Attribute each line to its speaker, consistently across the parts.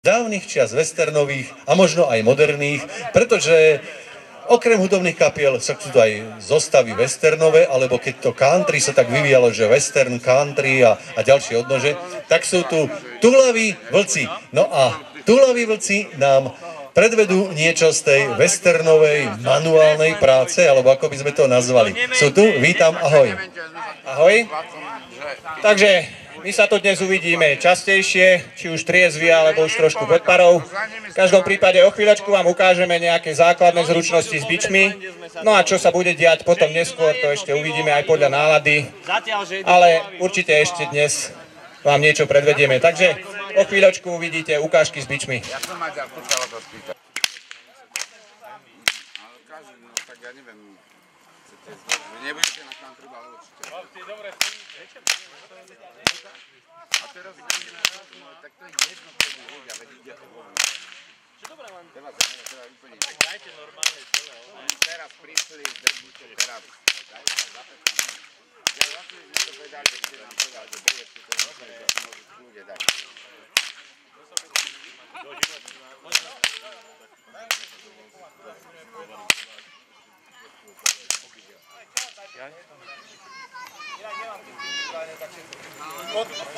Speaker 1: dávnych čias westernových a možno aj moderných, pretože okrem hudobných kapiel sa tu aj zostavy westernové, alebo keď to country sa tak vyvíjalo, že western, country a ďalšie odnože, tak sú tu túlaví vlci. No a túlaví vlci nám predvedú niečo z tej westernovej manuálnej práce, alebo ako by sme to nazvali. Sú tu, vítam, ahoj.
Speaker 2: Ahoj. Takže my sa tu dnes uvidíme častejšie, či už triezvi, alebo už trošku pod parou. V každom prípade o chvíľočku vám ukážeme nejaké základné zručnosti s bičmi. No a čo sa bude diať potom neskôr, to ešte uvidíme aj podľa nálady. Ale určite ešte dnes vám niečo predvedieme. Takže o chvíľočku uvidíte ukážky s bičmi.
Speaker 3: Nebudete na country, ale určite. A teraz tak to je jedno, čo mi ľudia, veď ide o voľu. Teraz úplne tak. Dajte normálne celé. Oni teraz prišli, držíte teraz. Ja vlastne mi to povedal, že ste nám povedal, že beriete to možné, že si môžu ľudia dať.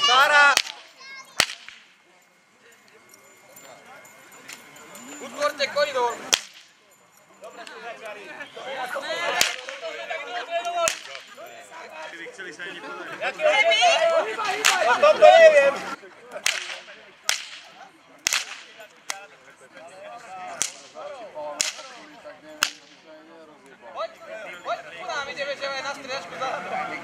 Speaker 2: Sára! Utvorte koridor! Dobre ste začali. Chceli sa ani povedať. Jaký oček? O tom to neviem. Poď ku nám, ideme, že aj na striedačku zahrať.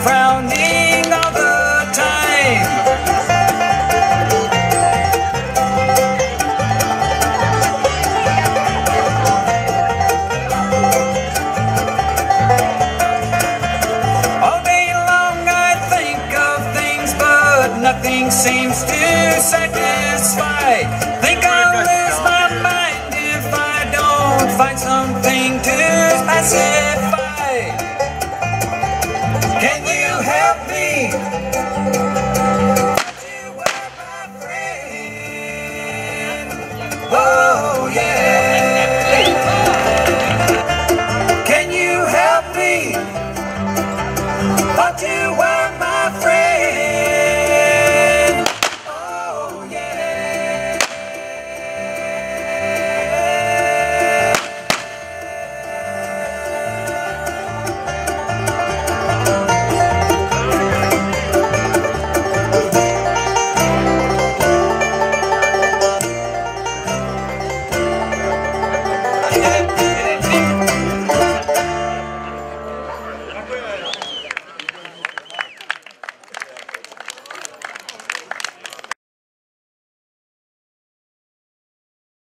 Speaker 4: Frowning all the time. All day long I think of things, but nothing seems to satisfy. Think I'll lose my mind if I don't find something to pacify. Can you help me? You were my friend. Oh yeah. Can you help me? Thought you were